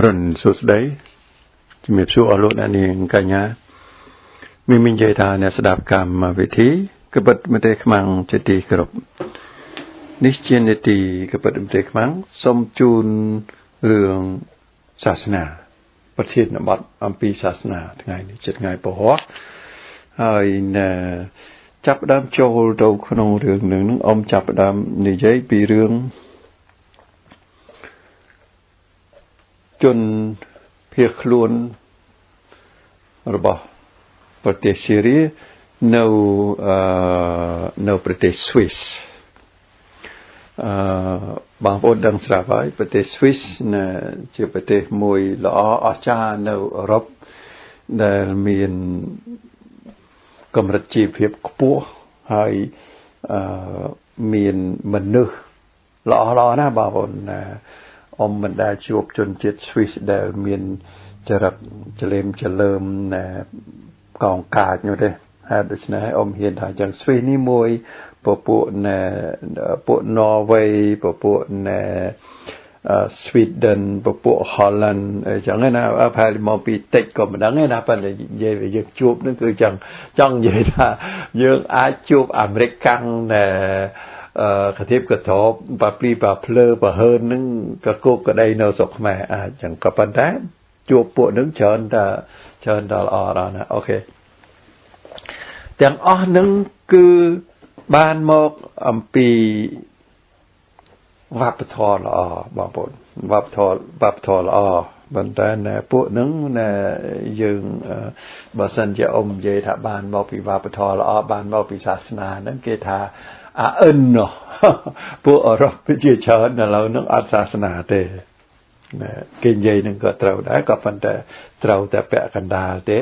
Rần sốt đấy chỉ miệp số ở lộn anh em cả nhà mình dạy ta nè sẽ đạp cảm mà vị thí cái bật mà để mang chơi tì cái rộp nít chiên để tì cái bật mà để mang xông chun rườngศาสนา ประเทศนบัดอัมพีศาสนาថ្ងៃនេះចិត្តថ្ងៃពហុហើយចាប់ដើមចូលទៅក្នុងរឿងនឹងអមចាប់ដើមនិយាយពីរឿងជនភៀសខ្លួនរបស់ប្រទេសស៊ីរីនៅប្រទេសស្វីសបងប្អូនដឹងស្រាប់ហើយប្រទេសស្វីសជាប្រទេសមួយល្អអស្ចារ្យនៅអឺរ៉ុបដែលមានកម្រិតជីវភាពខ្ពស់ហើយមានមនុស្សល្អណាស់បងប្អូនអមមិនដែលជួបជនជាតិស្វីសដែលមានចរិតចលេមចលើមកងកាចនោះទេហើយដូច្នេះអមហ៊ានថាចឹងស្វីសនេះមួយពួកន័រវេពួកSweden ពួក Holland អញ្ចឹងណាផែលមកពីតិចក៏មិនដឹងទេណាប៉ុន្តែនិយាយយើងជួបនឹងគឺចង់និយាយថាយើងអាចជួបអាមេរិកកាំងកធិបកធបបាព្រីបាភ្លើបើហើននឹងក៏គោកក្តីនៅស្រុកខ្មែរអាចចឹងក៏ប៉ុន្តែជួបពួកនឹងច្រើនដល់ល្អដល់ណាអូខេទាំងអស់នឹងគឺបានមកអំពីវប្បធម៌ល្អបងប្អូនវប្បធម៌ល្អប៉ុន្តែពួកហ្នឹងយើងបើសិនជាអ៊ំនិយាយថាបានមកពីវប្បធម៌ល្អបានមកពីសាសនាហ្នឹងគេថាអិនណោះពួកអឺរ៉ុបជាច្រើនឥឡូវហ្នឹងអត់សាសនាទេគេនិយាយនឹងក៏ត្រូវដែរក៏ប៉ុន្តែត្រូវតែពាក់កណ្ដាលទេ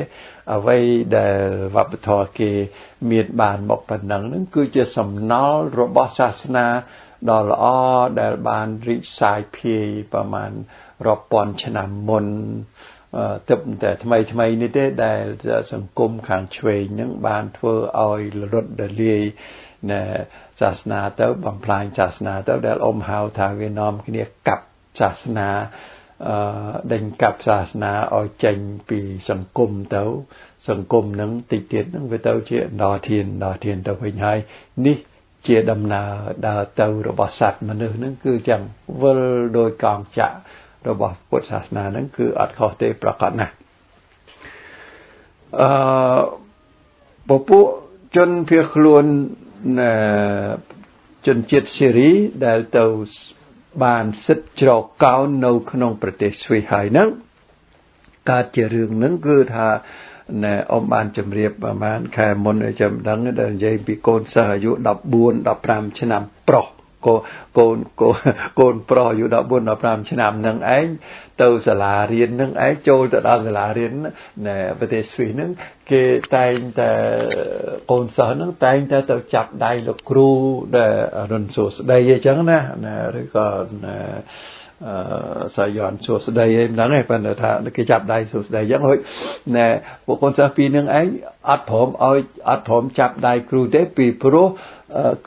អ្វីដែលវប្បធម៌គេមានបានមកប៉ុណ្ណឹងហ្នឹងគឺជាសំណល់របស់សាសនាដ៏ល្អដែលបានរីកសាយភាយប្រមាណរាប់ពាន់ឆ្នាំមុនទើបតែថ្មីនេះទេដែលសង្គមខាងឆ្វេងហ្នឹងបានធ្វើឲ្យរត់រលាយសាសនាទៅបំផ្លាញសាសនាទៅដែលអ៊ំហៅថាវានាំគ្នាកាប់សាសនាដេញកាប់សាសនាឲ្យចេញពីសង្គមទៅសង្គមនឹងតិចទៀតនឹងវាទៅជាដល់ធានទៅវិញហើយនេះជាដំណើរដើរទៅរបស់សត្វមនុស្សនឹងគឺចឹងវិលដោយកងចក្ររបស់ពុទ្ធសាសនានឹងគឺអត់ខុសទេប្រកបណាស់ពួកជនភៀសខ្លួនជនជាតិស៊ីរីដែលទៅបានសិទ្ធិជ្រកកោននៅក្នុងប្រទេសស្វីសហើយហ្នឹងកើតជារឿងហ្នឹងគឺថាអមបានជម្រាបប្រហែលខែមុនឲ្យចាំដឹងដែលនិយាយពីកូនសិស្សអាយុ14 15ឆ្នាំប្រុសកូនប្រុសអាយុ14 15ឆ្នាំហ្នឹងឯងទៅសាលារៀនហ្នឹងឯងចូលទៅដល់សាលារៀនប្រទេសស្វីសហ្នឹងគេតែងតែកូនសិស្សហ្នឹងតែងតែទៅចាប់ដៃលោកគ្រូដែលរុនសួស្ដីអញ្ចឹងណាឬក៏សាយ័នសួស្ដីឯងមិនដឹងទេប៉ុន្តែថាគេចាប់ដៃសួស្ដីអញ្ចឹងហូចពួកកូនសិស្សពីរនឹងឯងអត់ព្រមចាប់ដៃគ្រូទេពីព្រោះ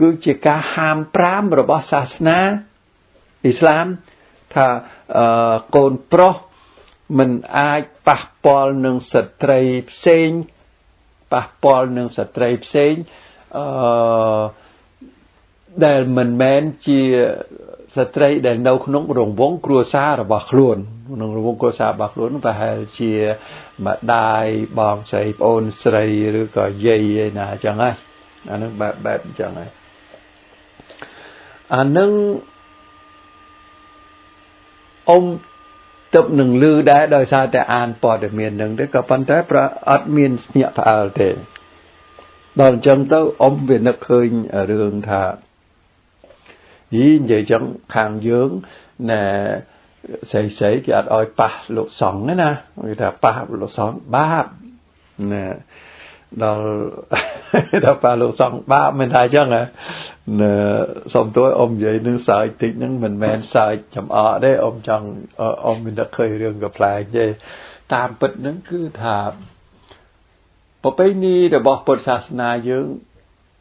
គឺជាការហាម5របស់សាសនាអ៊ីស្លាមថាកូនប្រុសមិនអាចប៉ះពាល់នឹងស្ត្រីផ្សេងដែលមិនមែនជាស្ត្រីដែលនៅក្នុងរង្វង់គ្រួសាររបស់ខ្លួនក្នុងរង្វង់គ្រួសាររបស់ខ្លួនប្រហែលជាម្ដាយបងស្រីប្អូនស្រីឬក៏យាយឯណាអញ្ចឹងហ៎អានឹងបែបអញ្ចឹងហ៎អានឹងអ៊ំទើបនឹងលឺដែរដោយសារតែអានព័ត៌មាននឹងទេក៏ប៉ុន្តែអត់មានភ្ញាក់ផ្អើលទេដល់អញ្ចឹងទៅអ៊ំវានឹកឃើញរឿងថានិយាយចឹងខាងយើងស្រីគេអត់ឲ្យប៉ះលោកសង្ឃទេណាគេថាប៉ះលោកសង្ឃបាបដល់ប៉ះលោកសង្ឃបាបមិនថាចឹងសុំទោសអ៊ំនិយាយនឹងសើចតិចហ្នឹងមិនមែនសើចចំអកទេអ៊ំចង់អ៊ំមានតែឃើញរឿងកំ pl ែងទេតាមពិតហ្នឹងគឺថាប្រពៃណីរបស់ពុទ្ធសាសនាយើង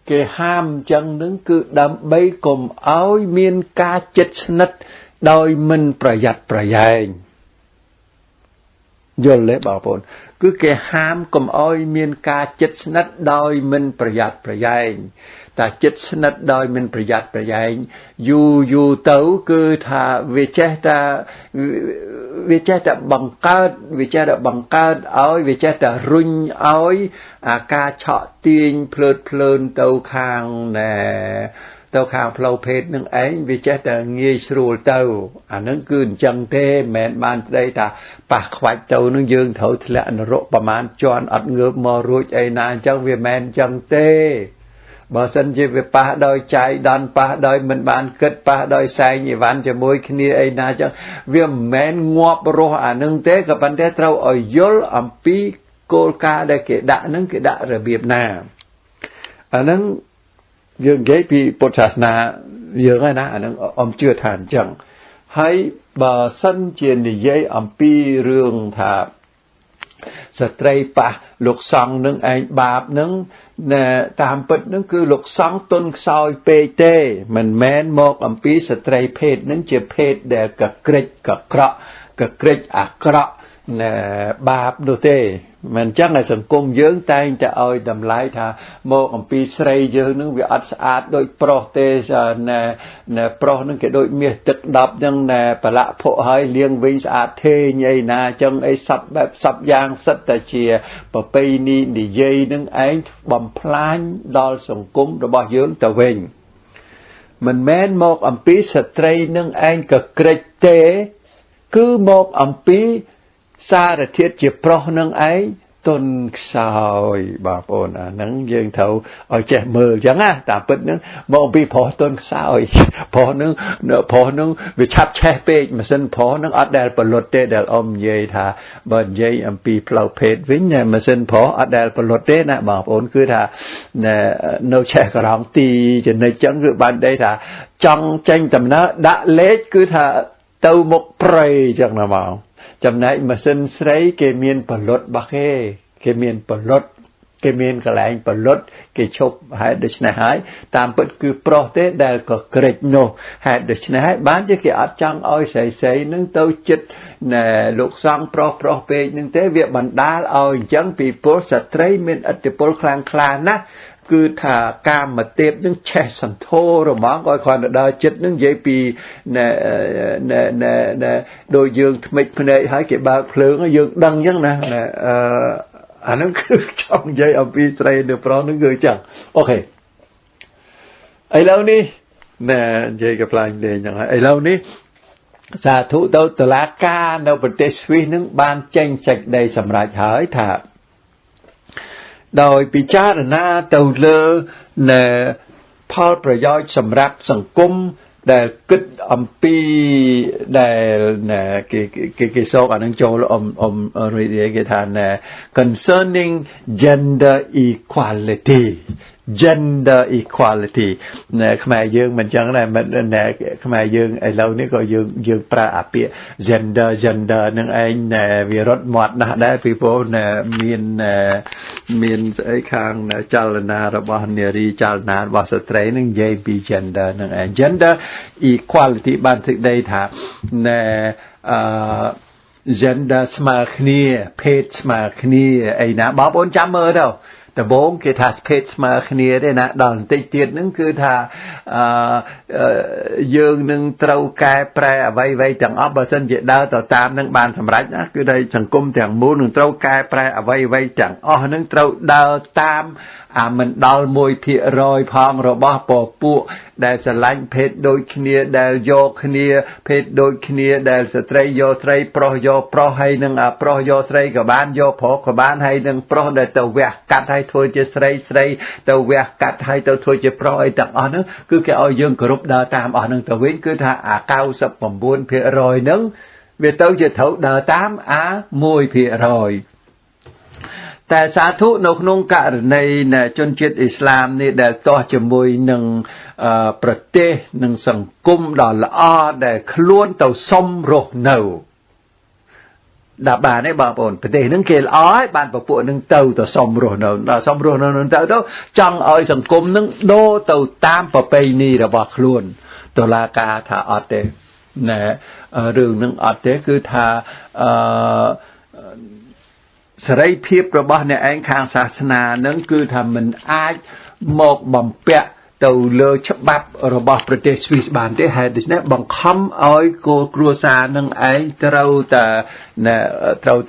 គេហាមចឹងនឹងគឺដើម្បីកុំឲ្យមានការជិតស្និទ្ធដោយមិនប្រយ័ត្នប្រយែង យល់ទេបងប្អូនគឺគេហាមកុំឲ្យមានការចិត្តស្និទ្ធដោយមិនប្រយ័ត្នប្រយែងតែចិត្តស្និទ្ធដោយមិនប្រយ័ត្នប្រយែងយូរទៅគឺថាវាចេះតែបង្កើតវាចេះតែបង្កើតឲ្យវាចេះតែរុញឲ្យអាការឆក់ទាញភ្លើនទៅខាងផ្លូវភេទនឹងឯងវាចេះតែងាយស្រួលទៅអានឹងគឺអញ្ចឹងទេមិនមែនបានស្ដីថាប៉ះខ្វាច់ទៅនឹងយើងត្រូវធ្លាក់នរកប្រមាណជាន់អត់ងើបមករួចអីណាអញ្ចឹងវាមិនមែនអញ្ចឹងទេបើសិនជាវាប៉ះដោយចាយដន់ប៉ះដោយមិនបានគិតប៉ះដោយសែងអីវ៉ាន់ជាមួយគ្នាអីណាអញ្ចឹងវាមិនមែនងាប់រស់អានឹងទេក៏ប៉ុន្តែត្រូវឲ្យយល់អំពីគោលការណ៍ដែលគេដាក់នឹងគេដាក់របៀបណាអានឹងយើងនិយាយពីពុទ្ធសាសនាយើងហ្នឹងណាអានឹងអមជឿថាអញ្ចឹងហើយបើសិនជានិយាយអំពីរឿងថាស្ត្រីប៉ះលោកសង្ឃនឹងឯងបាបនឹងតាមពិតនឹងគឺលោកសង្ឃទុនខ្សោយពេកទេមិនមែនមកអំពីស្ត្រីភេទនឹងជាភេទដែលកក្រិចកក្រក់កក្រិចអាក្រក់បាបនោះទេមិនអញ្ចឹងឯសង្គមយើងតែងតែឲ្យតម្លៃថាមកអំពីស្រីយើងនឹងវាអត់ស្អាតដូចប្រុសទេប្រុសនឹងគេដូចមាសទឹកដប់អញ្ចឹងប្រឡាក់ភក់ហើយលាងវិញស្អាតធេងអីណាអញ្ចឹងអីសពបែបសពយ៉ាងសិតតែជាប្រពៃណីនិយាយនឹងឯងបំផ្លាញដល់សង្គមរបស់យើងទៅវិញមិនមែនមកអំពីស្ត្រីនឹងឯងកក្រិចទេគឺមកអំពីសារធាតុជាប្រុសនឹងឯងទុនខ្សោយបងប្អូនអាហ្នឹងយើងត្រូវឲ្យចេះមើលអញ្ចឹងណាតាមពិតហ្នឹងមកអំពីប្រុសទុនខ្សោយប្រុសហ្នឹងវាឆាប់ឆេះពេកម៉ាស៊ីនប្រុសហ្នឹងអត់ដែលផលិតទេដែលអមនិយាយថាបើនិយាយអំពីផ្លូវភេទវិញម៉ាស៊ីនប្រុសអត់ដែលផលិតទេណាបងប្អូនគឺថានៅឆេះក្រងទីចំណិចអញ្ចឹងគឺបានន័យថាចង់ចេញដំណើរដាក់លេខគឺថាទៅមុខព្រៃអញ្ចឹងណាបងចំណែកម៉ាស៊ីនស្រីគេមានផលិតរបស់គេមានផលិតគេមានកន្លែងផលិតគេឈប់ហេតុដូច្នេះហើយតាមពិតគឺប្រុសទេដែលក៏ក្រិចនោះហេតុដូច្នេះហើយបានជាគេអត់ចង់ឲ្យស្រីនឹងទៅចិត្តលោកសង្ឃប្រុសពេកនឹងទេវាបណ្ដាលឲ្យអញ្ចឹងពីព្រោះស្ត្រីមានឥទ្ធិពលខ្លាំងក្លាណាស់គឺថាកាមទេពនឹងឆេះសន្ធោរហ្មងឲ្យគ្រាន់តែដើរចិត្តនឹងនិយាយពីដូចយើងថ្មិចភ្នែកហើយគេបើកភ្លើងយើងដឹងអញ្ចឹងណាអានឹងគឺចង់និយាយអំពីស្រីនៅប្រុសនឹងគឺអញ្ចឹងអូខេឥឡូវនេះនិយាយកំ pl លេងអញ្ចឹងហើយឥឡូវនេះសាធុទៅតុលាការនៅប្រទេសស្វីសនឹងបានចេញសេចក្តីសម្រេចហើយថាដោយពិចារណាទៅលើផលប្រយោជន៍សម្រាប់សង្គមដែលគិតអំពីដែលគេសោកអានឹងចូលរីកគេថា concerning gender equality ខ្មែរយើងមិនចឹងដែរខ្មែរយើងឥឡូវនេះក៏យើងប្រើអាពាក្យ gender នឹងឯងវារត់មាត់ណាស់ដែរពីព្រោះមានស្អីខាងចលនារបស់នារីចលនារបស់ស្ត្រីនឹងនិយាយពី gender នឹងឯង gender equality បានសេចក្តីថាgender ស្មើគ្នាភេទស្មើគ្នាអីណាបងប្អូនចាំមើលទៅដំបូងគេថាភេទស្មើគ្នាទេណាដល់បន្តិចទៀតហ្នឹងគឺថាយើងនឹងត្រូវកែប្រែអ្វីៗទាំងអស់បើសិនជាដើរទៅតាមនឹងបានសម្រេចណាគឺដែលសង្គមទាំងមូលនឹងត្រូវកែប្រែអ្វីៗទាំងអស់ហ្នឹងត្រូវដើរតាមមិនដល់1% ផងរបស់ពពួកដែលស្រឡាញ់ភេទដូចគ្នាដែលយកគ្នាភេទដូចគ្នាដែលស្ត្រីយកស្រីប្រុសយកប្រុសហើយនឹងប្រុសយកស្រីក៏បានយកប្រុសក៏បានហើយនឹងប្រុសដែលទៅវះកាត់ហើយធ្វើជាស្រីទៅវះកាត់ហើយទៅធ្វើជាប្រុសអីទាំងអស់ហ្នឹងគឺគេឲ្យយើងគោរពដើរតាមអស់ហ្នឹងទៅវិញគឺថា99% ហ្នឹងវាទៅជាត្រូវដើរតាម1%តែសាធុនៅក្នុងករណីជនជាតិអ៊ីស្លាមនេះដែលតោះជាមួយនឹងប្រទេសនិងសង្គមដ៏ល្អដែលខ្លួនទៅសុំរស់នៅដល់បានទេបងប្អូនប្រទេសហ្នឹងគេល្អហើយបានពពួកហ្នឹងទៅសុំរស់នៅដល់សុំរស់នៅទៅចង់ឲ្យសង្គមហ្នឹងដូរទៅតាមប្រពៃណីរបស់ខ្លួនតុលាការថាអត់ទេរឿងហ្នឹងអត់ទេគឺថា សេរីភាពរបស់អ្នកឯងខាងសាសនានឹងគឺថាมันអាចមកបំពាក់ទៅលើច្បាប់របស់ប្រទេសស្វីសបានទេហេតុដូច្នេះបង្ខំឲ្យគ្រួសារនឹងឯងត្រូវ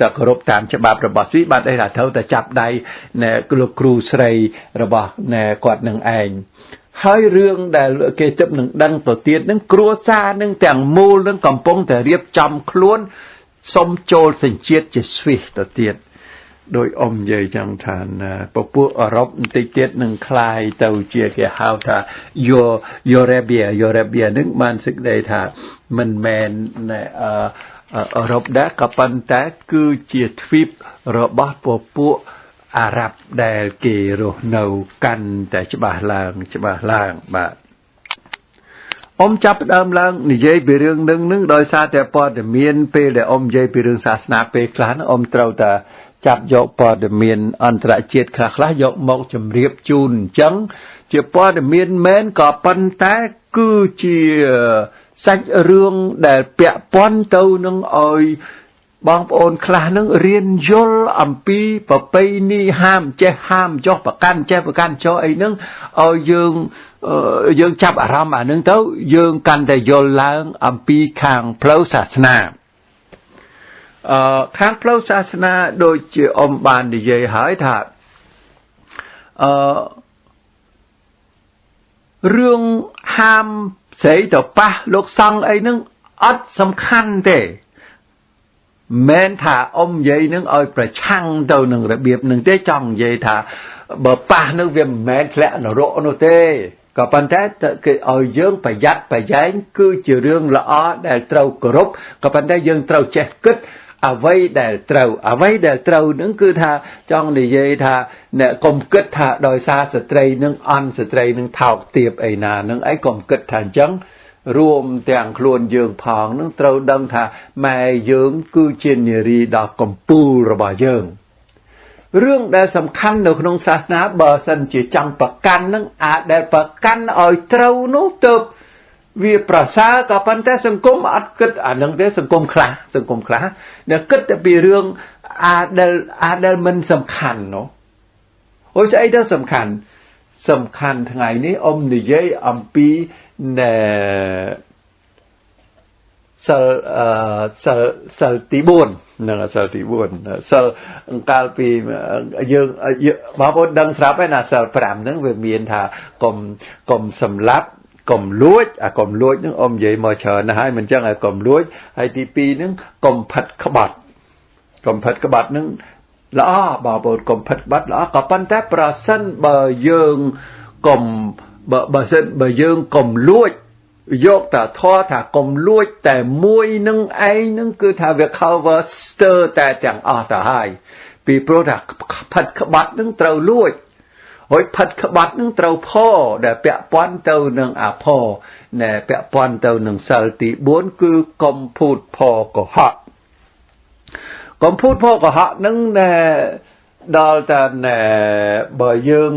តែគោរពតាមច្បាប់របស់ស្វីសបានទេថាត្រូវតែចាប់ដៃលោកគ្រូស្រីរបស់គាត់នឹងឯងហើយរឿងដែលគេទើបនឹងដឹងទៅទៀតនឹងគ្រួសារនឹងទាំងមូលនឹងកំពុងតែរៀបចំខ្លួនសុំចូលសញ្ជាតិជាស្វីសទៅទៀតដោយនិយាយចឹងថាពពួកអឺរ៉ុបបន្តិចទៀតនឹងคล้ายទៅជាគេហៅថាយូរ៉េបៀនឹងបានសេចក្តីថាមិនមែនអឺរ៉ុបដែរក៏ប៉ុន្តែគឺជាទ្វីបរបស់ពពួកអារ៉ាប់ដែលគេរស់នៅកាន់តែច្បាស់ឡើងបាទចាប់ផ្ដើមឡើងនិយាយពីរឿងនឹងដោយសារតែព័ត៌មានពេលដែលនិយាយពីរឿងសាសនាពេលខ្លះត្រូវតែចាប់យកព័ត៌មានអន្តរជាតិខ្លះយកមកជម្រាបជូនអញ្ចឹងជាព័ត៌មានមែនក៏ប៉ុន្តែគឺជាសាច់រឿងដែលពាក់ព័ន្ធទៅនឹងឲ្យបងប្អូនខ្លះនឹងរៀនយល់អំពីប្រពៃណីហាមចេះហាមចុះប្រកាន់ចេះប្រកាន់ចុះអីហ្នឹងឲ្យយើងចាប់អារម្មណ៍អាហ្នឹងទៅយើងកាន់តែយល់ឡើងអំពីខាងផ្លូវសាសនាខាងផ្លូវសាសនាដូចជាបាននិយាយហើយថារឿងហាមស្រីទៅប៉ះលោកសង្ឃអីហ្នឹងអត់សំខាន់ទេមែនថានិយាយនឹងឲ្យប្រឆាំងទៅនឹងរបៀបនឹងទេចង់និយាយថាបើប៉ះនឹងវាមិនមែនធ្លាក់នរកនោះទេក៏ប៉ុន្តែគេឲ្យយើងប្រយ័ត្នប្រយែងគឺជារឿងល្អដែលត្រូវគោរពក៏ប៉ុន្តែយើងត្រូវចេះគិតអ្វីដែលត្រូវនឹងគឺថាចង់និយាយថាអ្នកកុំគិតថាដោយសារស្ត្រីនឹងស្ត្រីនឹងថោកទាបអីណានឹងអីកុំគិតថាអញ្ចឹងរួមទាំងខ្លួនយើងផងនឹងត្រូវដឹងថាម៉ែយើងគឺជានារីដ៏កំពូលរបស់យើងរឿងដែលសំខាន់នៅក្នុងសាសនាបើសិនជាចង់ប្រកាន់នឹងអាចដែលប្រកាន់ឲ្យត្រូវនោះទៅវាប្រសើរក៏ប៉ុន្តែសង្គមអត់គិតអានឹងទេសង្គមខ្លះដែលគិតតែពីរឿងអាចដែលមិនសំខាន់នោះអូស្អីទៅសំខាន់ថ្ងៃនេះនិយាយអំពីសិលទី4នឹងសិលទី4សិលកាលពីយើងបងប្អូនដឹងស្រាប់ហើយណាសិល5ហ្នឹងវាមានថាកុំសម្លាប់កុំលួចកុំលួចហ្នឹងនិយាយមកច្រើនណាស់ហើយមិនចឹងកុំលួចហើយទី2ហ្នឹងកុំផិតក្បត់ហ្នឹងល្អបងប្អូនកុំផិតក្បត់ល្អក៏ប៉ុន្តែប្រសិនបើយើងបើយើងកុំលួចយកតែធម៌ថាកុំលួចតែមួយនឹងឯងនឹងគឺថាវា cover ស្ទើរតែទាំងអស់ទៅហើយពីព្រោះថាផិតក្បត់នឹងត្រូវលួចហើយផិតក្បត់នឹងត្រូវផដែលពាក់ព័ន្ធទៅនឹងអភពាក់ព័ន្ធទៅនឹងសិលទី4គឺកុំភូតផកុហកនឹងដល់តែបើយើង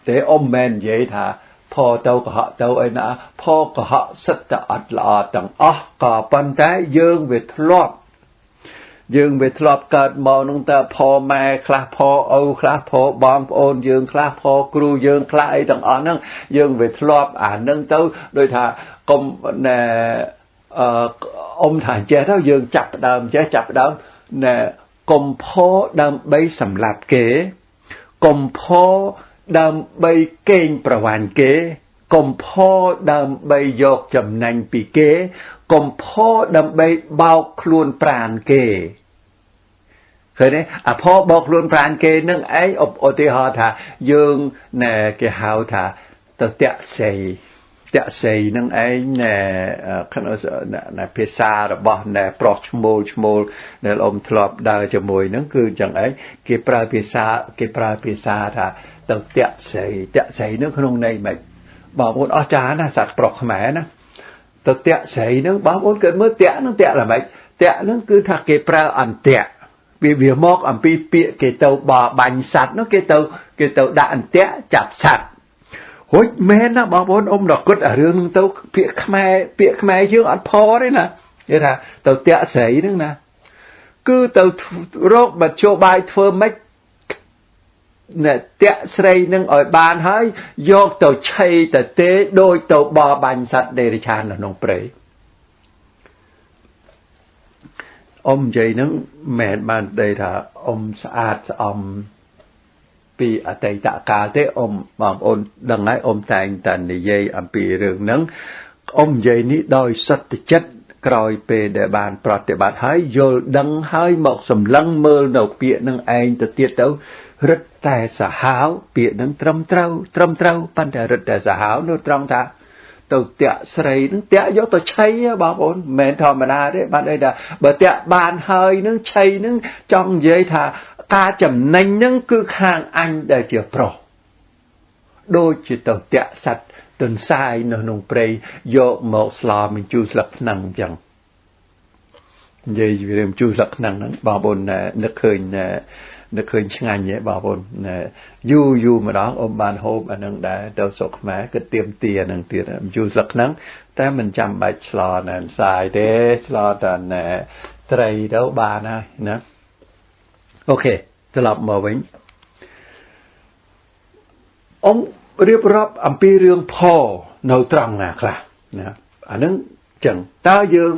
តែមែននិយាយថាផទៅកុហកទៅអីណាផកុហកសិតតែអត់ល្អទាំងអស់ក៏ប៉ុន្តែយើងវាធ្លាប់កើតមកនឹងតែផម៉ែខ្លះផឪខ្លះផបងប្អូនយើងខ្លះផគ្រូយើងខ្លះអីទាំងអស់ហ្នឹងយើងវាធ្លាប់អាហ្នឹងទៅដោយថាកុំថាចេះទៅយើងចាប់ផ្ដើមកុំផដើម្បីសម្លាប់គេកុំផដើម្បីកេងប្រវ័ញ្ចគេកុំផដើម្បីយកចំណេញពីគេកុំផដើម្បីបោកខ្លួនប្រាណគេឃើញទេអាផបោកខ្លួនប្រាណគេនឹងឯងឧទាហរណ៍ថាយើងគេហៅថាទៅតាក់សីនឹងឯងភាសារបស់ប្រុសឈ្មោលដែលធ្លាប់ដើរជាមួយនឹងគឺចឹងឯងគេប្រើភាសាថាទៅតាក់សីនឹងក្នុងន័យម៉េចបងប្អូនអស្ចារ្យណាសត្វប្រុសខ្មែរណាទៅតាក់សីនឹងបងប្អូនគិតមើលតាក់នឹងតាក់ល្មិចតាក់នឹងគឺថាគេប្រើអន្ទាក់វាមកអំពីពាក្យគេទៅបាញ់សត្វនោះគេទៅដាក់អន្ទាក់ចាប់សត្វហូចមែនណាបងប្អូនដល់គិតអារឿងនឹងទៅពាក្យខ្មែរយើងអត់ផទេណាគេថាទៅតាក់ស្រីហ្នឹងណា cứ từ rốt mà cho bài thơ mấy nè tẹt sấy nâng ở bàn hơi vô tàu chay tàu tế đôi tàu bò bánh sạch để chan là nông prey ông dây nâng mẹ bàn đây là ông sát ông bị ở tây tạ ca thế ông bằng ôn đằng ấy ông thành tần để dây ông bị rừng nâng ông dây ní đôi sắt chất còi về để bàn prot để bàn hơi vô đằng hơi một sầm lăng mơ đầu bịa nâng anh từ tiết tấu rất tài xã háo bịa nâng trâm trâu pan để rất tài xã háo nó trong ta tàu tẹt sấy nâng tẹt vô tàu chay bảo ôn mẹ thò mà na đấy ban đây là bờ tẹt bàn hơi nâng chay nâng trong dây thà ta chầm nanh nâng cứ hàng anh để chữa pro đôi chỉ tàu tẹt sạch tuần sai nó nông prey vô một slò mình chui lật năng chẳng vậy vì mình chui lật năng bảo bồn nước khơi ngành vậy bảo bồn du mà đó ôm bàn hôm anh đang đã tàu sọc má cái tiêm tiền năng tiền chui lật năngแต่mình chăm bài slò nè sai thế slò tần tray đâu bàn này nè okจะหลับมาไว้ôngเรียบรับอัมพีเรื่องพ่อในตรังนะครับนะอันนั้นจังตายัง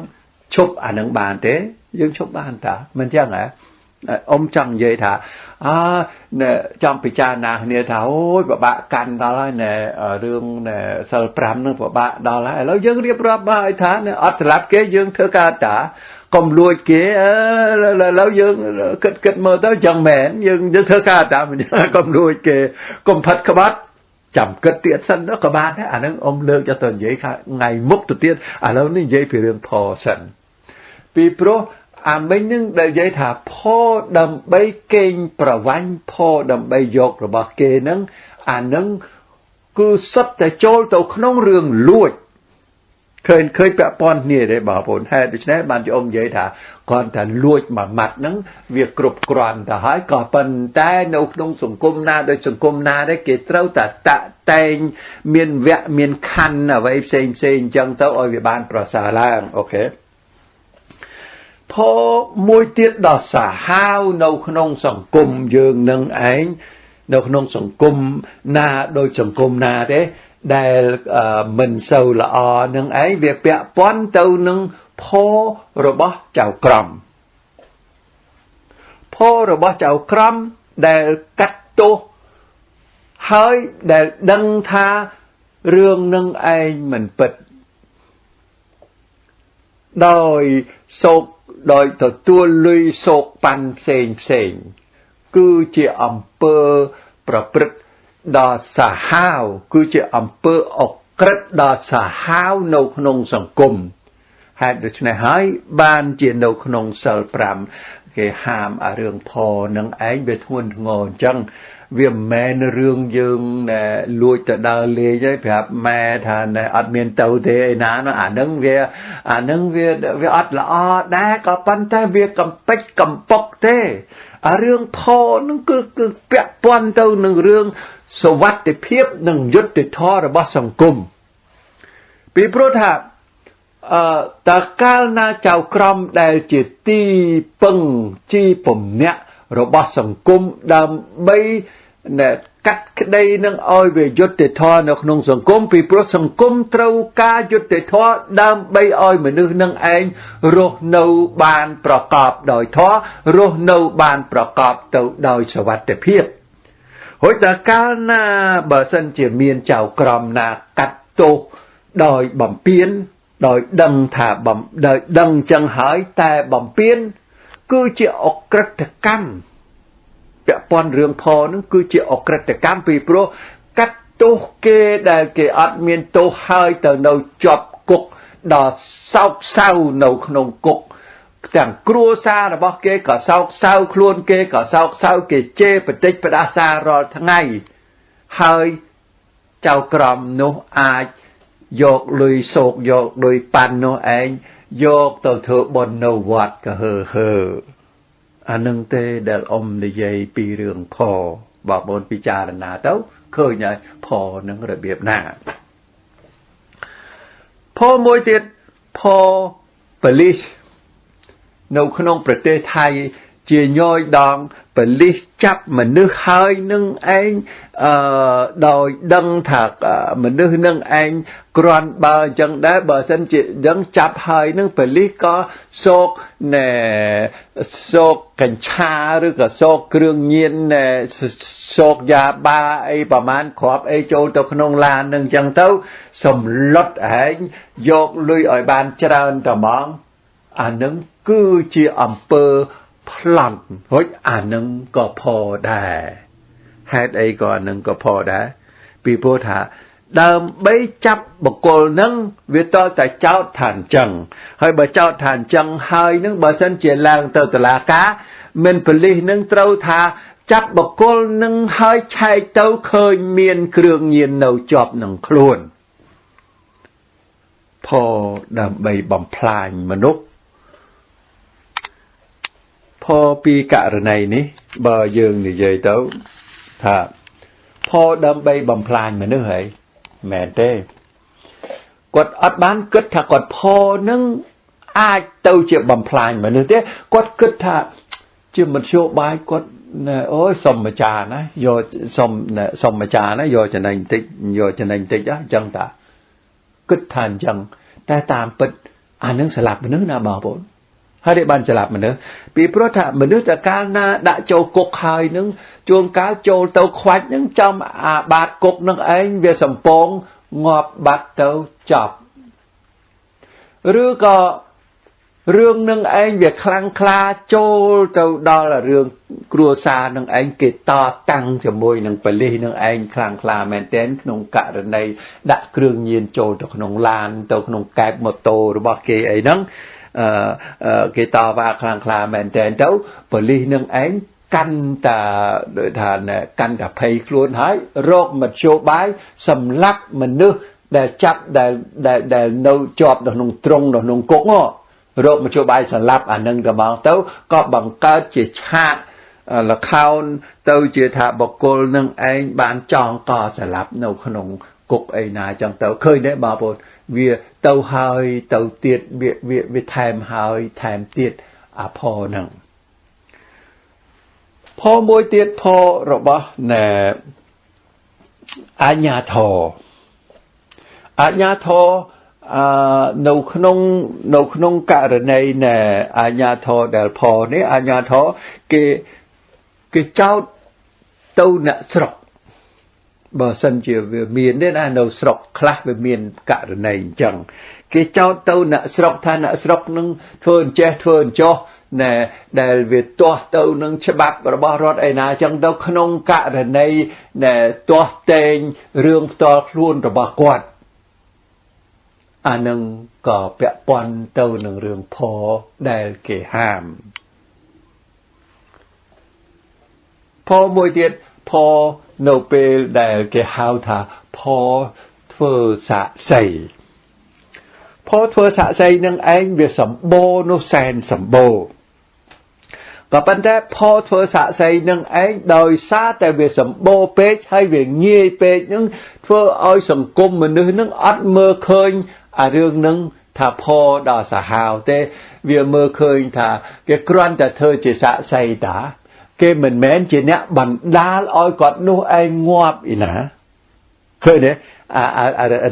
ชบอันนั้นบานเต้ยังชบบ้านตามันจังไงôngจังเยถาเนี่ยจำพิจารณาเนี่ยถาโอ้ยบ่บะกันดอลเนี่ยเรื่องเนี่ยเซลปรามนึงบ่บะดอลแล้วยังเรียบรับมาไอ้ถาเนี่ยอัตลับเกยยังเธอกาตากลมรวยเก๋แล้วยังเกิดมาตั้งจังแหมนยังเธอกาตามันกลมรวยเก๋กลมพัดขบัดจำเกิดเตียนสันแล้วก็บ้านนะอันนั้นอมเลิกจะตอนยัยค่ะไงมุกตัวเตียนแล้วนี่ยัยเป็นเรื่องพอสันปีโปรไม่นึงได้ยัยถาพ่อดำใบเก่งประวันพ่อดำใบยกระบาเกนังอันนั้นคือสัตแต่โจลตัวขนมเรื่องลวดเคยแปะป้อนเนี่ยได้บอกผลให้ดิฉันมันจะอมยัยถาก่อนแต่ลวดมามัดนั้นเวียกรุบกรอนแต่หายก่อปันแต่ในอุดมสังคมนาโดยสังคมนาได้เกิดเท่าแต่ตะเตงเมียนแวะเมียนคันเอาไว้เซ็งจังเท่าอ้อยบ้านประสาล่างโอเคพอมวยเตี้ยดอสาห้าวในขนมสังคมยืนหนึ่งเองในขนมสังคมนาโดยสังคมนาเด้ได้mình sâu là nâng ấy việc bẹ pon tàu nâng po rồi bó chào crom po rồi bó chào crom để cắt tô hơi để đăng tha rương nâng ấy mình bật đòi sột đòi thật tua lui sột pan sền cứ chỉ pơประดาสาหาวคือจะอำเภอออกกระดาสาหาวในขนมสังคมหากดูชนะให้บ้านเจียนในขนมเสลปรามเกี่ยหามเรื่องพอนังไอ้เบทวนงอจังเวียมแม่ในเรื่องยังเนี่ยลวยแต่ดาวเลยใช่แบบแม่ทานเนี่ยอัดเมียนเตาเทนะเนาะนึงเวียอัดละได้ก็ปันแต่เวียกำเป็ดกำปอกเทเรื่องพอนั่นคือเปียปอนเตาหนึ่งเรื่องสวัสดิเพียบหนึ่งยุติท่อระบาดสังคมปีโปรดาตะการนาเจ้ากรมได้จิตตีปังจีผมเนี่ยระบาดสังคมดำใบเนี่ยกัดได้นั่งอ้อยไปยุติท่อในขนมสังคมปีโปรสังคมเท่ากายุติท่อดำใบอ้อยเหมือนนั่งเองโรโนบานประกอบโดยท่อโรโนบานประกอบโดยสวัสดิเพียบhồi ta cá na bờ sân chỉ miền chào còm na cắt tô đòi bẩm piên đòi đằng thả bẩm đòi đằng chẳng hỏi ta bẩm piên cứ chỉ ọc cất cam bẹ pon rương pho nó cứ chỉ ọc cất cam vì pro cắt tô kê đại kê ắt miền tô hai tờ đầu chọp cục đò sau nầu nồng cục chẳng cua xa là bao kê cả sau luôn kê cả sau kê chê bật tích bật đa xa rồi tháng ngày hơi chào còm nó ai dột lùi sột dột lùi pan nó anh dột tàu thợ bồn nâu vọt cả hờ nâng tê để ông để dây pi rường phò bảo bồn pi cha là nà tấu khơi nhảy phò nâng rồi biệp nà phò môi tiết phò police នៅក្នុងប្រទេសថៃជាញយដងបលិសចាប់មនុស្សហើយនឹងឯងដោយដឹងថាមនុស្សនឹងឯងគ្រាន់បើអញ្ចឹងដែរបើសិនជាដឹងចាប់ហើយនឹងបលិសក៏សោកណែសោកកញ្ឆាឬក៏សោកគ្រឿងញៀនណែសោកយ៉ាបាអីប្រមាណគ្រាប់អីចូលទៅក្នុងឡាននឹងអញ្ចឹងទៅសម្លុតឯងយកលុយឲ្យបានច្រើនតែហ្មងអានឹងគឺជាអំពើប្លន់រួចអានឹងក៏ផដែរហេតុអីក៏អានឹងក៏ផដែរពីព្រោះថាដើម្បីចាប់បុគ្គលនឹងវាតតែចោទថាអញ្ចឹងហើយបើចោទថាអញ្ចឹងហើយនឹងបើសិនជាឡើងទៅតុលាការមិនប៉ូលីសនឹងត្រូវថាចាប់បុគ្គលនឹងហើយឆែកទៅឃើញមានគ្រឿងញៀននៅជាប់នឹងខ្លួនផដើម្បីបំផ្លាញមនុស្សพอពីករណីនេះបើយើងនិយាយទៅថាផដើម្បីបំផ្លាញមនុស្សហើយមែនទេគាត់អត់បានគិតថាគាត់ផនឹងអាចទៅជាបំផ្លាញមនុស្សទេគាត់គិតថាជាមធ្យោបាយគាត់អូយសុំម្ចាស់ណាយកសុំម្ចាស់ណាយកចំណេញតិចយកចំណេញតិចអញ្ចឹងតាគិតថាអញ្ចឹងតែតាមពិតអានឹងស្លាប់មនុស្សណាបងប្អូនហើយបានច្រឡាប់មនុស្សពីព្រោះថាមនុស្សតកាលណាដាក់ចូលគុកហើយនឹងជួនកាលចូលទៅខ្វាច់នឹងចំអាបាតគុកនឹងឯងវាសំពងងាប់បាត់ទៅចប់ឬក៏រឿងនឹងឯងវាខ្លាំងក្លាចូលទៅដល់រឿងគ្រួសារនឹងឯងគេតតាំងជាមួយនឹងប៉ូលីសនឹងឯងខ្លាំងក្លាមែនទែនក្នុងករណីដាក់គ្រឿងញៀនចូលទៅក្នុងឡានទៅក្នុងកែបម៉ូតូរបស់គេអីហ្នឹងគេតវ៉ាខ្លាំងក្លាមែនទែនទៅប៉ូលីសនឹងឯងកាន់តាដូចថាកាន់តាភ័យខ្លួនហើយរកមធ្យោបាយសម្លាប់មនុស្សដែលចាប់ដែលនៅជាប់នៅក្នុងទ្រុងនៅក្នុងគុករកមធ្យោបាយសម្លាប់អានឹងក៏មកទៅក៏បង្កើតជាឆាកលខោនទៅជាថាបុគ្គលនឹងឯងបានចងកសម្លាប់នៅក្នុងគុកអីណាចឹងទៅឃើញទេបងប្អូនវាទៅហើយទៅទៀតវាថែមហើយថែមទៀតអាផហ្នឹងផមួយទៀតផរបស់ណែអាជ្ញាធរនៅក្នុងករណីណែអាជ្ញាធរដែលផនេះអាជ្ញាធរគេចោទទៅអ្នកស្រុកបើសិនជាវាមានទេណានៅស្រុកខ្លះវាមានករណីអញ្ចឹងគេចោទទៅអ្នកស្រុកថាអ្នកស្រុកនឹងធ្វើអញ្ចេះធ្វើអញ្ចោះណែដែលវាទាស់ទៅនឹងច្បាប់របស់រដ្ឋឯណាអញ្ចឹងទៅក្នុងករណីណែទាស់តែងរឿងផ្ទាល់ខ្លួនរបស់គាត់អានឹងក៏ពាក់ព័ន្ធទៅនឹងរឿងផដែលគេហាមផមួយទៀតផនៅពេលដែលគេហៅថាផធ្វើសាក្សីផធ្វើសាក្សីនឹងឯងវាសម្បូរនោះសែនសម្បូរក៏ប៉ុន្តែផធ្វើសាក្សីនឹងឯងដោយសារតែវាសម្បូរពេកហើយវាងាយពេកនឹងធ្វើឲ្យសង្គមមនុស្សនឹងអត់មើលឃើញអារឿងនឹងថាផដល់សាហាវទេវាមើលឃើញថាគេគ្រាន់តែធ្វើជាសាក្សីតាគេមិនមែនជាអ្នកបណ្ដាលឲ្យគាត់នោះឯងងាប់ឯណាឃើញទេ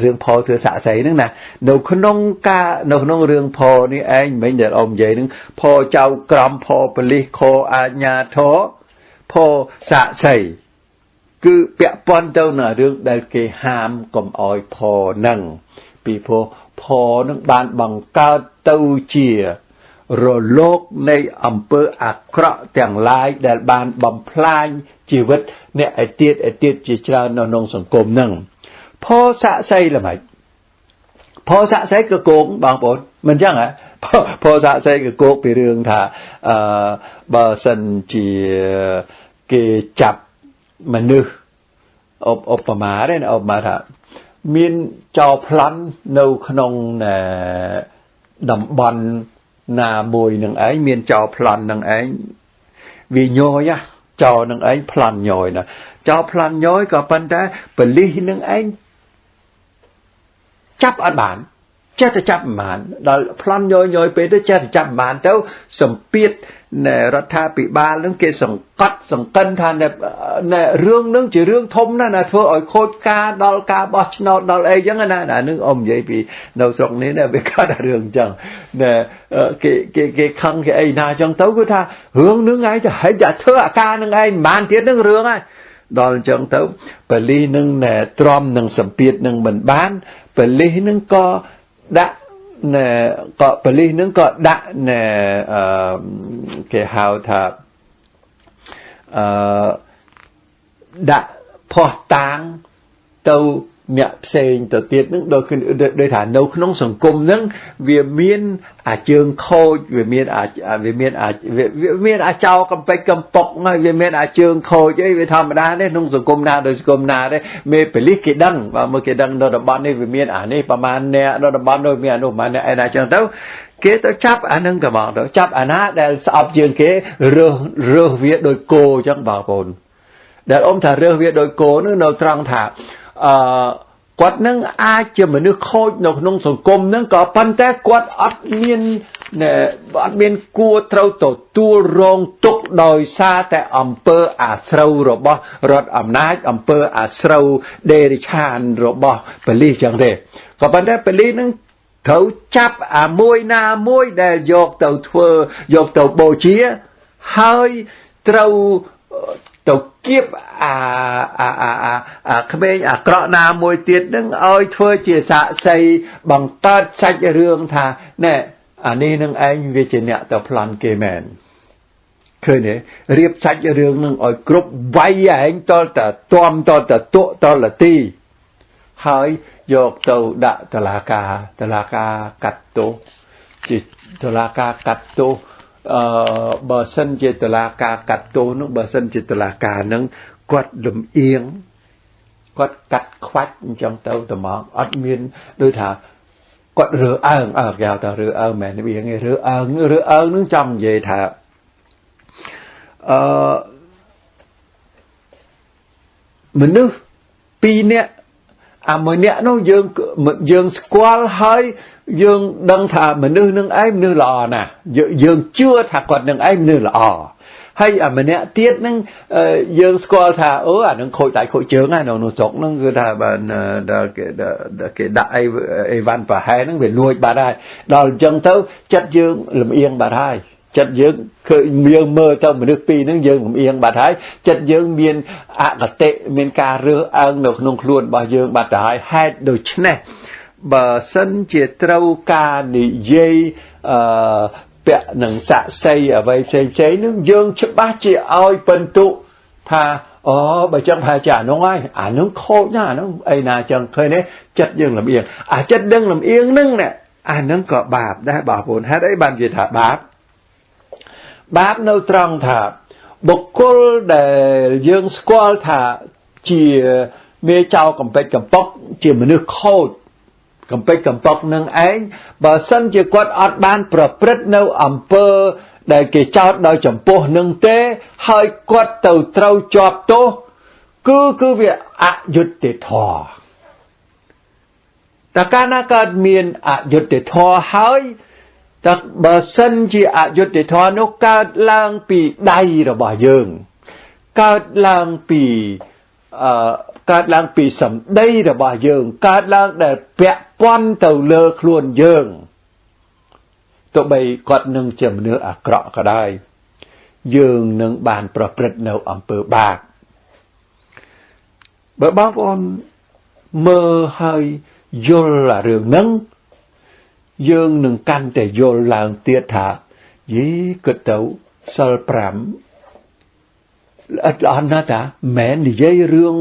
រឿងផធ្វើសាក្សីហ្នឹងណានៅក្នុងរឿងផនេះឯងមិញដែលអមនិយាយហ្នឹងផចៅក្រមផប៉ូលីសខអាជ្ញាធរផសាក្សីគឺពាក់ព័ន្ធទៅនឹងរឿងដែលគេហាមកុំឲ្យផហ្នឹងពីព្រោះផនឹងបានបង្កើតទៅជារលកនៃអំពើអាក្រក់ទាំងឡាយដែលបានបំផ្លាញជីវិតអ្នកឯទៀតជាច្រើននៅក្នុងសង្គមហ្នឹងផសាក្សីល្មិចផសាក្សីក៏គោកបងប្អូនមិនចឹងហ៎ផសាក្សីក៏គោកពីរឿងថាបើសិនជាគេចាប់មនុស្សឧបមាទេឧបមាថាមានចោរប្លន់នៅក្នុងតំបន់ណាមួយនឹងឯងមានចោរប្លន់នឹងឯងវាញយចោរនឹងឯងប្លន់ញយណាចោរប្លន់ញយក៏ប៉ុន្តែប៉ូលីសនឹងឯងចាប់អត់បាន ចេះតែចាប់ប្រមាណដល់ប្លន់យយពេលទៅចេះតែចាប់ប្រមាណទៅសម្ពាធនៃរដ្ឋាភិបាលនឹងគេសង្កត់សង្កិនថានៅរឿងនឹងជារឿងធំណាស់ណាធ្វើឲ្យខូចការដល់ការបោះឆ្នោតដល់អីចឹងណានឹងអមនិយាយពីនៅស្រុកនេះណាវាកើតរឿងចឹងណាគេខឹងគេអីណាចឹងទៅគឺថារឿងនឹងឯងទៅហិចតែធ្វើអាការនឹងឯងមិនបានទៀតនឹងរឿងហើយដល់អញ្ចឹងទៅបលិសនឹងទ្រាំនឹងសម្ពាធនឹងមិនបានបលិសនឹងក៏ដាក់ក៏បលិសនឹងក៏ដាក់គេហៅថាដាក់ផោះតាងទៅអ្នកផ្សេងទៅទៀតនឹងដោយថានៅក្នុងសង្គមនឹងវាមានអាចើងខូចវាមានអាចោកំពេចកំប៉ុកហើយវាមានអាចើងខូចអីវាធម្មតាទេក្នុងសង្គមណាដោយសង្គមណាទេមេប៉ូលីសគេដឹងបើមើលគេដឹងនៅតំបន់នេះវាមានអានេះប្រហែលអ្នកនៅតំបន់នោះមានអានោះប្រហែលអ្នកឯណាចឹងទៅគេទៅចាប់អានឹងក៏មកទៅចាប់អាណាដែលស្អប់ជាងគេរើសវាដោយគោចឹងបងប្អូនដែលអ៊ំថារើសវាដោយគោនោះនៅត្រង់ថាគាត់នឹងអាចជាមនុស្សខូចនៅក្នុងសង្គមនឹងក៏ប៉ុន្តែគាត់អត់មានគួរត្រូវទទួលរងទុក្ខដោយសារតែអំពើអាស្រូវរបស់រដ្ឋអំណាចអំពើអាស្រូវដេរិឆានរបស់ប៉ូលីសចឹងទេក៏ប៉ុន្តែប៉ូលីសនឹងត្រូវចាប់អាមួយណាមួយដែលយកទៅបូជាហើយត្រូវទៅគៀបក្មេងអាក្រក់ណាមួយទៀតនឹងឲ្យធ្វើជាសាក្សីបង្កើតសាច់រឿងថាណែអានេះនឹងឯងវាជាអ្នកទៅប្លន់គេមែនឃើញទេរៀបសាច់រឿងនឹងឲ្យគ្រប់វាយឯងតលតទាំតលតតុតលទីហើយយកទៅដាក់តុលាការកាត់ទោសជាតុលាការកាត់ទោសបើសិនជាតុលាការកាត់ទោសនោះបើសិនជាតុលាការនឹងគាត់លំអៀងគាត់កាត់ខ្វាច់អញ្ចឹងទៅត្មងអត់មានដូចថាគាត់រើអើងគេហៅថារើអើងមែនវាគេរើអើងនឹងចង់និយាយថាមនុស្សពីរនាក់មួយនាក់នោះយើងស្គាល់ហើយយើងដឹងថាមនុស្សនឹងឯងមនុស្សល្អណាស់យើងជឿថាគាត់នឹងឯងមនុស្សល្អហើយម្នាក់ទៀតនឹងយើងស្គាល់ថាអានឹងខូចដៃខូចជើងហើយនៅស្រុកនឹងគឺថាបានគេដាក់អីវ៉ាន់ប្រហែលនឹងវាលួចបាត់ហើយដល់អញ្ចឹងទៅចិត្តយើងលំអៀងបាត់ហើយចិត្តយើងឃើញយើងមើលទៅមនុស្សពីរហ្នឹងយើងលំអៀងបាត់ហើយចិត្តយើងមានអកតេមានការរើសអើងនៅក្នុងខ្លួនរបស់យើងបាត់ទៅហើយហេតុដូច្នេះបើសិនជាត្រូវការនិយាយពាក់នឹងសាក់សីអ្វីផ្សេងនឹងយើងច្បាស់ជាឲ្យបន្ទុកថាបើចឹងប្រហែលជាអានោះហើយអានោះខូចណាស់អានោះអីណាចឹងឃើញទេចិត្តយើងលំអៀងចិត្តដឹងលំអៀងហ្នឹងណាអានោះក៏បាបដែរបងប្អូនហេតុអីបាននិយាយថាបាបនៅត្រង់ថាបុគ្គលដែលយើងស្គាល់ថាជាមេចៅកំពេចកំប៉ុកជាមនុស្សខូចកំពេចកំប៉ុកនឹងឯងបើសិនជាគាត់អត់បានប្រព្រឹត្តនៅអំពើដែលគេចោទដោយចំពោះនឹងទេហើយគាត់ទៅត្រូវជាប់ទោសគឺវាអយុត្តិធម៌តែកាលណាកើតមានអយុត្តិធម៌ហើយតែបើសិនជាអយុត្តិធម៌នោះកើតឡើងពីដៃរបស់យើងកើតឡើងពីសម្ដីរបស់យើងកើតឡើងដែលពាក់ព័ន្ធទៅលើខ្លួនយើងទោះបីគាត់នឹងជាមនុស្សអាក្រក់ក៏ដោយយើងនឹងបានប្រព្រឹត្តនៅអំពើបាបបើបងប្អូនមើលហើយយល់រឿងហ្នឹងយើងនឹងកាន់តែយល់ឡើងទៀតថាយីគិតទៅសិល5ល្អិតល្អន់ណាស់តាមែននិយាយរឿង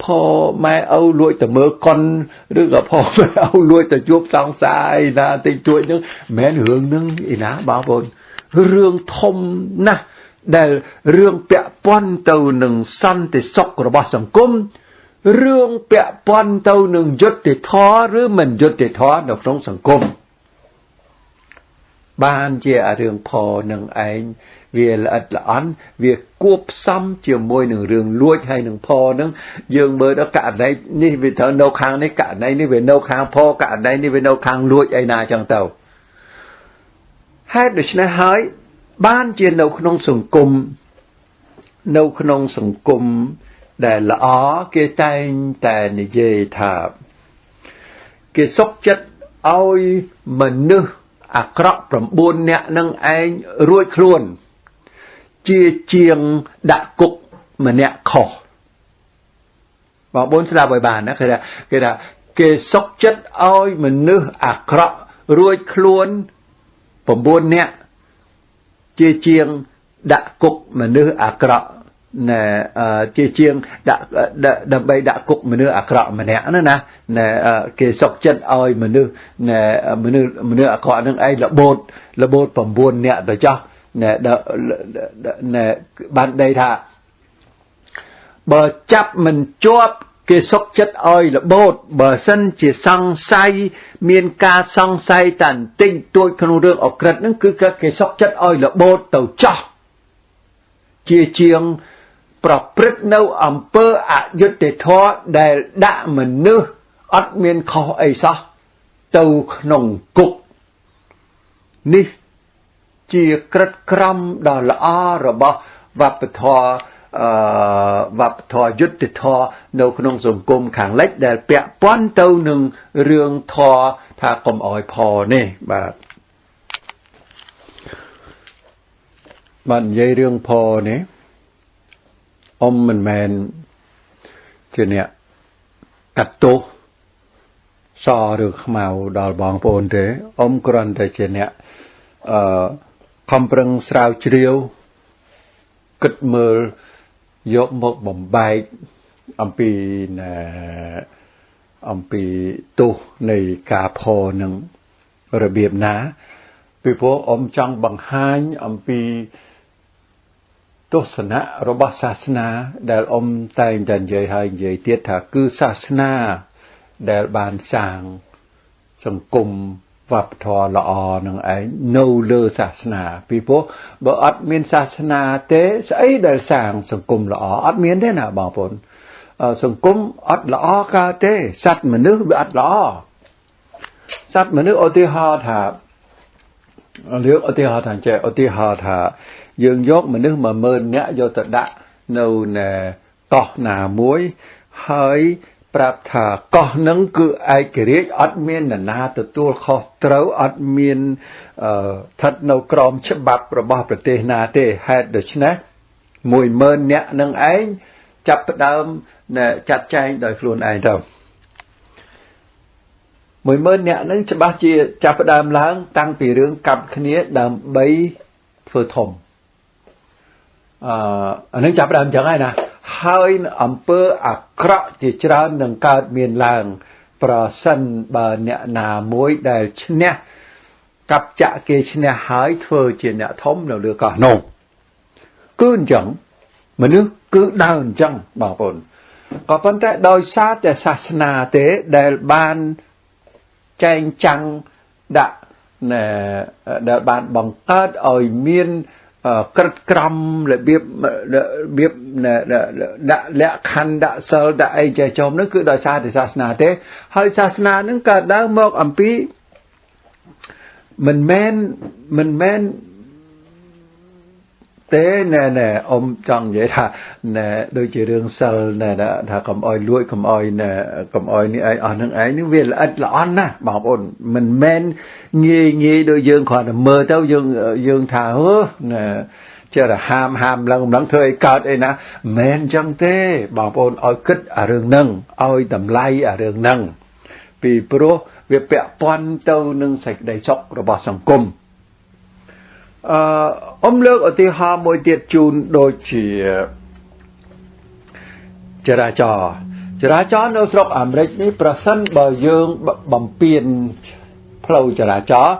พ่อម៉ែឪលួចទៅមើលកុនឬក៏พ่อម៉ែឪលួចទៅជួបសង្សារឯណាតិចតួចហ្នឹងមែនរឿងហ្នឹងឯណាបងប្អូនរឿងធំណាស់ដែលរឿងពាក់ព័ន្ធទៅនឹងសន្តិសុខរបស់សង្គមរឿងពាក់ព័ន្ធទៅនឹងយុត្តិធម៌ឬមិនយុត្តិធម៌នៅក្នុងសង្គម ban chia rừng phò nâng anh vì là ăn việc cuộp xăm chiều môi nửa rừng luôi hay nửa phò nâng dương bơi đó cả đây ní vì thở nấu khang ní cả đây ní về nấu khang phò cả đây ní về nấu khang luôi ai na trong tàu hai được này hỏi ban chia nấu khung sùng cung nấu khung sùng cung để là ó cái tayแต่นี่เย่ถาcái sốc chất ôi mình nữ à krọ from buôn nè nâng anh ruồi khuôn chia chiêng đã cục mà nè khổ và bốn là bài bản đó cái là cái sốc chất ôi mình nữ à krọ ruồi khuôn from buôn nè chia chiêng đã cục mà nữ à krọ nè chia chiêng đã bay đã cục mà nữ à krọ mà nè nữa nè cái sọc chân oi mà nữ à krọ nâng ai là bột phẩm buồn nè rồi cho nè ban đây thà bờ chắp mình chóp cái sọc chất oi là bột bờ sân chỉ sang say miền ca sang say tàn tinh tôi không được ở cật nó cứ cái sọc chất oi là bột tàu cho chia chiêngประพฤติនៅអំពើអយុត្តិធម៌ដែលដាក់មនុស្សអត់មានខុសអីសោះទៅក្នុងគុកនេះជាក្រិតក្រមដ៏ល្អរបស់វប្បធម៌យុត្តិធម៌នៅក្នុងសង្គមខាងលិចដែលពាក់ព័ន្ធទៅនឹងរឿងធម៌ថាកុំអោយផលនេះបាទនិយាយរឿងផលនេះmình men cho nè cắt tô so được màu đỏ bóng bồn thế còn để cho nè không prăng sao chiêu cất mơ dốt một bóng bay ông pi tô này cà phô nâng rồi biệp ná vì phố ông trong bằng hai ông piទស្សនៈរបស់សាសនាដែលអ៊ំតែងតែនិយាយហើយនិយាយទៀតថាគឺសាសនាដែលបានសាងសង្គមវប្បធម៌ល្អនឹងឯងនៅលើសាសនាពីព្រោះបើអត់មានសាសនាទេស្អីដែលសាងសង្គមល្អអត់មានទេណាបងប្អូនសង្គមអត់ល្អកើតទេសត្វមនុស្សវាអត់ល្អសត្វមនុស្សឧទាហរណ៍ថាយើងយកមនុស្ស10000នាក់យកទៅដាក់នៅកោះណាមួយហើយប្រាប់ថាកោះនឹងគឺឯករាជ្យអត់មាននរណាទទួលខុសត្រូវអត់មានស្ថិតនៅក្រោមច្បាប់របស់ប្រទេសណាទេហេតុដូច្នេះ10000នាក់នឹងឯងចាប់ផ្ដើមចាត់ចែងដោយខ្លួនឯងទៅ10000នាក់នឹងច្បាស់ជាចាប់ផ្ដើមឡើងតាំងពីរឿងកាប់គ្នាដើម្បីធ្វើធំអានឹងចាប់ផ្ដើមចឹងហើយណាហើយអំពើអាក្រក់ជាច្រើននឹងកើតមានឡើងប្រសិនបើអ្នកណាមួយដែលឈ្នះកាប់ចាក់គេឈ្នះហើយធ្វើជាអ្នកធំនៅលើកោះនោះគឺអញ្ចឹងមនុស្សគឺដើរអញ្ចឹងបងប្អូនក៏ប៉ុន្តែដោយសារតែសាសនាទេដែលបានចែងចាំងដាក់ដែលបានបង្កើតឲ្យមានក្រិតក្រមរបៀបដាក់លក្ខខណ្ឌដាក់សិលដាក់អីចេះចំនោះគឺដោយសារតែសាសនាទេហើយសាសនានឹងកើតឡើងមកអំពីមិនមែនទេណែអ៊ំចង់និយាយថាណែដូចជារឿងសិលណែថាកុំអោយលួចកុំអោយនេះឯងអស់នឹងឯងនេះវាល្អិតល្អន់ណាស់បងប្អូនមិនមែនងាយដូចយើងគ្រាន់តែមើលទៅយើងថាណែចេះតែហាមឡើងធ្វើឲ្យកើតអីណាមិនមែនចឹងទេបងប្អូនឲ្យគិតអារឿងហ្នឹងឲ្យតម្លៃអារឿងហ្នឹងពីព្រោះវាពាក់ព័ន្ធទៅនឹងសេចក្តីសុខរបស់សង្គមលើកឧទាហរណ៍មួយទៀតជូនដូចជាចរាចរណ៍នៅស្រុកអាមេរិកនេះប្រសិនបើយើងបំពេញផ្លូវចរាចរណ៍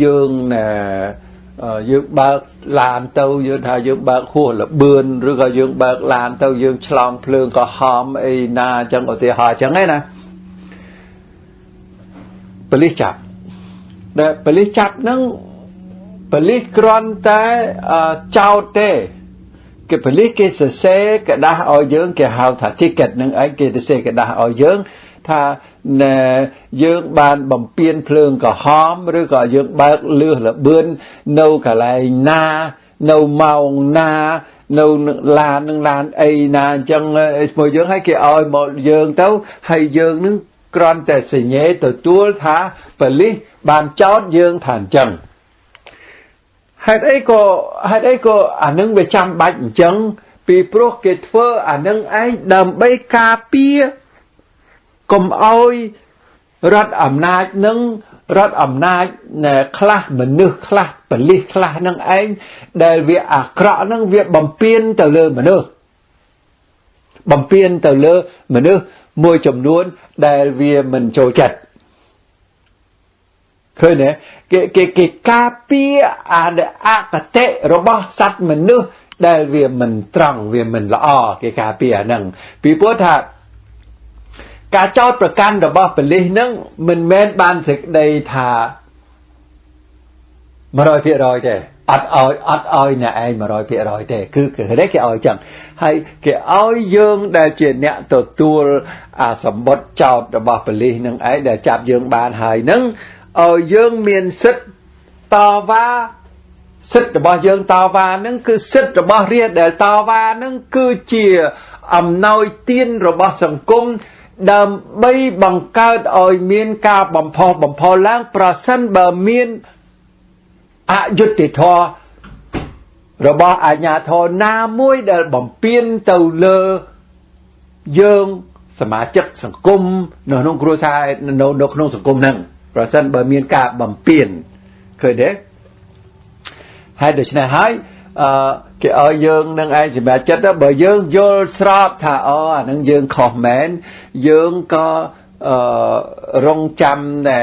យើងបើកឡានទៅយើងថាយើងបើកហួសលបឿនឬក៏យើងបើកឡានទៅយើងឆ្លងភ្លើងក៏ហមអីណាអញ្ចឹងឧទាហរណ៍អញ្ចឹងឯណាប៉ូលីសចាប់ដែលប៉ូលីសចាប់ហ្នឹង lý con té trao tê cái lý cái xe cái đá ở dưỡng cái hào thả ticket nâng ấy cái xe cái đá ở dưỡng tha nè dưỡng bàn bằng piên phường có hóm rồi có dưỡng bạc lừa là bươn nâu cả lại na nâu màu na nâu làn ấy na chẳng một dưỡng hay cái oi một dưỡng tấu hay dưỡng nâng con té xì nhé từ tua thả lý bàn chót dưỡng thản chẳng hãy ấy có nâng về trăm bạch chẳng vì pro kết phơ nâng ấy đầm bay cà pia cùng ôi rất ẩm nát nâng rất ẩm nát nè khla mình nước khla bẩn li khla nâng ấy để việc cọ nâng việc bầm piên tờ lơ mà nước bầm piên tờ lơ mà nước môi chồng luôn để việc mình trôi chặt khơi nè cái cà pia để cái tệ robot sắt mình nước để việc mình trăng việc mình lo cái cà pia nâng vì bố thà cả choประกันរបស់បលិសនឹងមិនមែនបានសេចក្តីថា 100% ទេអត់ឲ្យអ្នកឯង 100% ទេគឺគេគេឲ្យចឹងហើយគេឲ្យយើងដែលជាអ្នកទទួលសម្បត្តិចោតរបស់បលិសនឹងឯងដែលចាប់យើងបានហើយនឹងឲ្យយើងមានសិទ្ធិតវ៉ាសិទ្ធិរបស់យើងតវ៉ានឹងគឺសិទ្ធិរបស់រាជដែលតវ៉ានឹងគឺជាអំណោយទានរបស់សង្គមដើម្បីបង្កើតឲ្យមានការបំផុសបំផុលឡើងប្រសិនបើមានអយុត្តិធម៌របស់អាជ្ញាធរណាមួយដែលបំពានទៅលើយើងសមាជិកសង្គមនៅក្នុងគ្រួសារនៅក្នុងសង្គមហ្នឹងប្រសិនបើមានការបំពានឃើញទេហើយដូច្នេះហើយគេឲ្យយើងនឹងឯងសម្រាប់ចិត្តបើយើងយល់ស្របថាអានឹងយើងខុសមែនយើងក៏រងចាំតែ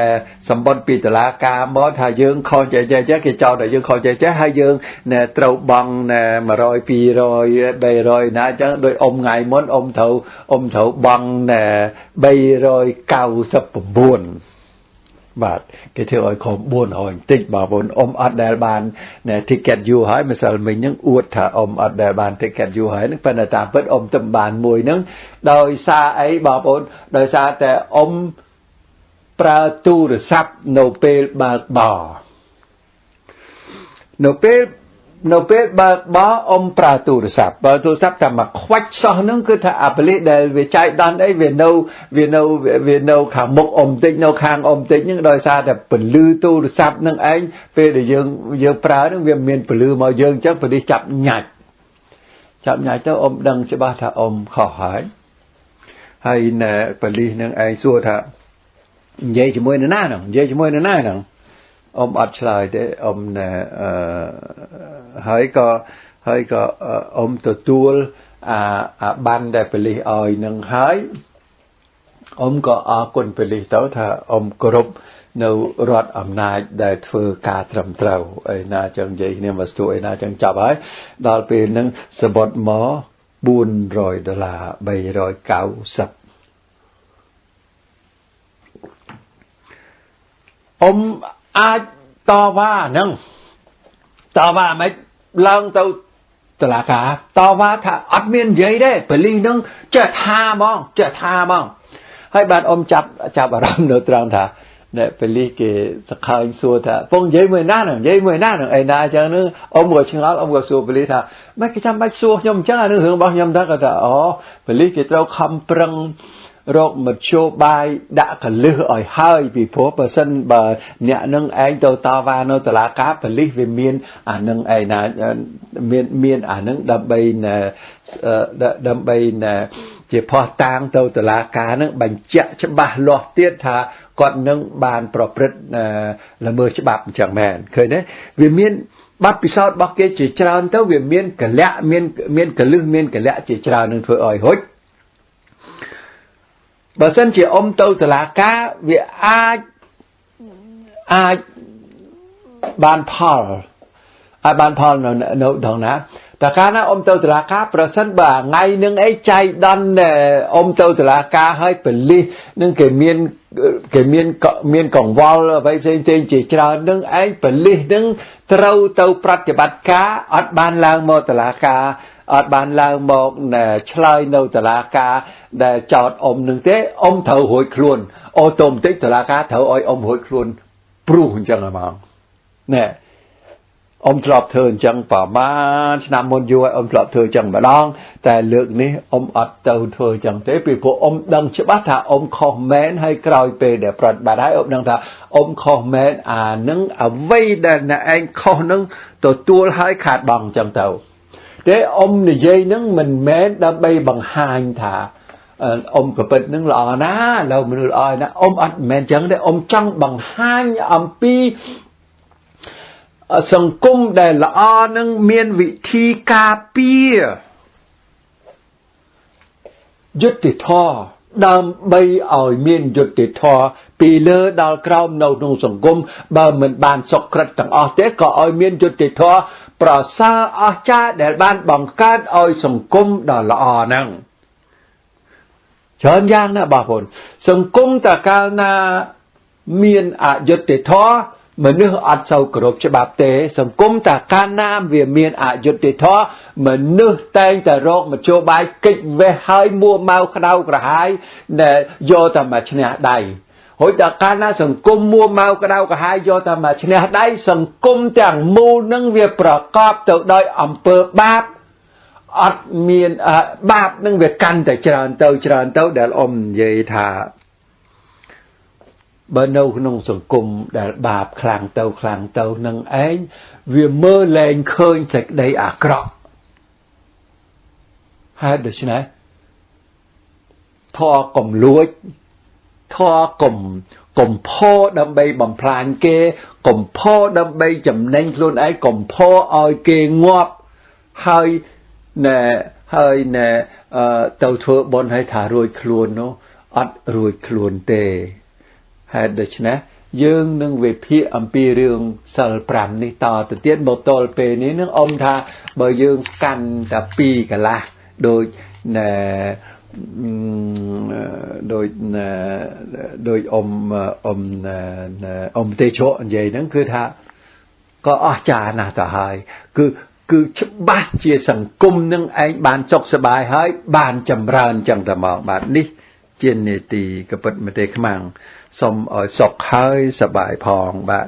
សម្បត្តិពីតុលាការមកថាយើងខុសចេះគេចោទថាយើងខុសចេះហើយយើងត្រូវបង់100 200 300ណាអញ្ចឹងដោយអ៊ំថ្ងៃមុនអ៊ំត្រូវបង់399បាទគេធ្វើឲ្យខំ400បន្តិចបងប្អូនអ៊ំអត់ដែលបាន ticket យូរហើយម្សិលមិញហ្នឹងអួតថាអ៊ំអត់ដែលបាន ticket យូរហើយហ្នឹងប៉ុន្តែតាមពិតអ៊ំទៅបានមួយហ្នឹងដោយសារអីបងប្អូនដោយសារតែអ៊ំប្រើទូរស័ព្ទនៅពេលបើកបរនៅពេលបើកបរអ៊ំប្រើទូរស័ព្ទបើទូរស័ព្ទតែមកខ្វាច់សោះហ្នឹងគឺថាអាប៉លិសដែលវាចែកដន្យអីវានៅខាងមុខអ៊ំតិចនៅខាងអ៊ំតិចហ្នឹងដោយសារតែពលឺទូរស័ព្ទហ្នឹងឯងពេលដែលយើងប្រើហ្នឹងវាមានពលឺមកយើងអញ្ចឹងប៉លិសចាប់ញ៉ាច់ទៅអ៊ំដឹងច្បាស់ថាអ៊ំខុសហើយប៉លិសហ្នឹងឯងសួរថានិយាយជាមួយនរណាហ្នឹងអ៊ំអត់ឆ្លើយទេអ៊ំហើយក៏អ៊ំទទួលបានដែលប៉ូលីសឲ្យនឹងហើយអ៊ំក៏អរគុណប៉ូលីសទៅថាអ៊ំគោរពនៅរដ្ឋអំណាចដែលធ្វើការត្រឹមត្រូវឯណាចឹងនិយាយគ្នាវស្ទុឯណាចឹងចាប់ហើយដល់ពេលហ្នឹងសបុតមក$400 390អ៊ំអាចតវ៉ាហ្នឹងតវ៉ាមិនឡើងទៅតុលាការតវ៉ាថាអត់មាននិយាយទេប៉ូលីសហ្នឹងចេះថាហ្មងហើយបានអ៊ំចាប់អារម្មណ៍នៅត្រង់ថាអ្នកប៉ូលីសគេសង្ខេញសួរថាពងនិយាយមួយណាហ្នឹងឯណាអញ្ចឹងហ្នឹងអ៊ំក៏ឆ្ងល់អ៊ំក៏សួរប៉ូលីសថាមិនគេចាំបាច់សួរខ្ញុំអញ្ចឹងអានឹងរឿងរបស់ខ្ញុំដែរគាត់ថាអូប៉ូលីសគេត្រូវខំប្រឹងរកមធ្យោបាយដាក់កលឹះឲ្យហើយពីព្រោះបើសិនបើអ្នកនឹងឯងទៅតវ៉ានៅតុលាការប៉ូលីសវាមានអានឹងឯណាមានអានឹងដើម្បីជាផុសតាងទៅតុលាការនឹងបញ្ជាក់ច្បាស់លាស់ទៀតថាគាត់នឹងបានប្រព្រឹត្តល្មើសច្បាប់អញ្ចឹងមែនឃើញទេវាមានបាត់ពិសោធន៍របស់គេជាច្រើនទៅវាមានកលៈមានកលឹះមានកលៈជាច្រើននឹងធ្វើឲ្យហុចបើសិនជាអ៊ំទៅតុលាការវាអាចបានផលនៅត្រង់ណា แต่การนั้นอมเตอตลากาประสันบ่าไงนึงไอ้ใจดันอมเตอตลากาให้เป็นลินึงเกมียนกล่องวอลไปเจนจีจรานึงไอ้เป็นลินึงเราเตาปฏิบัติกาอัดบานลางโมตลากาอัดบานลางโมชลายโนตลากาจอดอมนึงเต้อมเถาหอยครวนโอตมติตลากาเถาอ้อยอมหอยครวนปรูหุ่นจังละมังเนี่ยอมตลอบเธอจังป่ามาชนะมนยูอมตลอบเธอจังมาลองแต่เลือกนี้อมอัดเตาเธอจังเต้ปีพวกอมดังฉบับถ้าอมคอมเมนต์ให้กลายไปเดี๋ยวปรัดบาดให้อมดังถ้าอมคอมเมนต์นึงไว้เดินนะเองข้อนึงตัวให้ขาดบังจังเตาเดี๋ยวอมเนี่ยยัยนึงมันแม้ดับใบบังหายถ้าอมก็เป็นนึงหล่อนะเราไม่รู้อ่อยนะอมอัดแมนจังได้อมจังบังหายอัมปีสังคมได้ละอ่อนนึงเมียนวิธีกาเปียยุติท่อดำใบอ่อยเมียนยุติท่อปีเลอดาวกราวนาวนงสังคมบาเหมือนบานสกรัดต่างออเตก็อ่อยเมียนยุติท่อปราศาอาจารย์ได้บ้านบังการอ่อยสังคมดาวละอ่อนนึงเชิญย่างนะบาพลสังคมแต่การนาเมียนอายุติท่อเหมือนเนื้ออัดเสากรบฉบับเตะสังคมแต่การน้ำเวียเมียนอายุติท้อเหมือนเนื้อแตงแต่โรคมาโจบายกิจเวหายมัวเมาขดาวกระหายเนี่ยโยธรรมชนะได้หอยแต่การน้ำสังคมมัวเมากระดาวกระหายโยธรรมชนะได้สังคมแต่งมูนึงเวียประกอบตัวโดยอำเภอบาปอัดเมียนบาปนึงเวียกันแต่เจริญเต้าเดลอมเยธาบ้านเราขนมสังคมแต่บาปคลางเตานังเองเวียเมื่อแรงเคยจากได้อากรอกฮะเดี๋ยวใช่ไหมทอกลมลวดทอกลมพ่อดำใบบำพลานเกกลมพ่อดำใบจำเน่งล้วนไอ้กลมพ่ออ้อยเกงวบให้เตาเถอบนให้ถ่ารวยคลวนเนาะอัดรวยคลวนเตฮะเดชนะยืงนึงเวพีอัมปีเรื่องสัลปรามนี่ต่อแต่เตี้ยนบทลเปนี้นึงอมทาเบยืงกันแต่ปีกันละโดยอมเตโชอันใหญ่นั้นคือท่าก็อาจารย์นะต่อให้คือฉบับเจียสังคมนึงไอ้บานจกสบายให้บานจำรานจังตะมองบานนี้เจียนเนตีกระปิดมาเตะขมังสมสกให้สบายพองบาด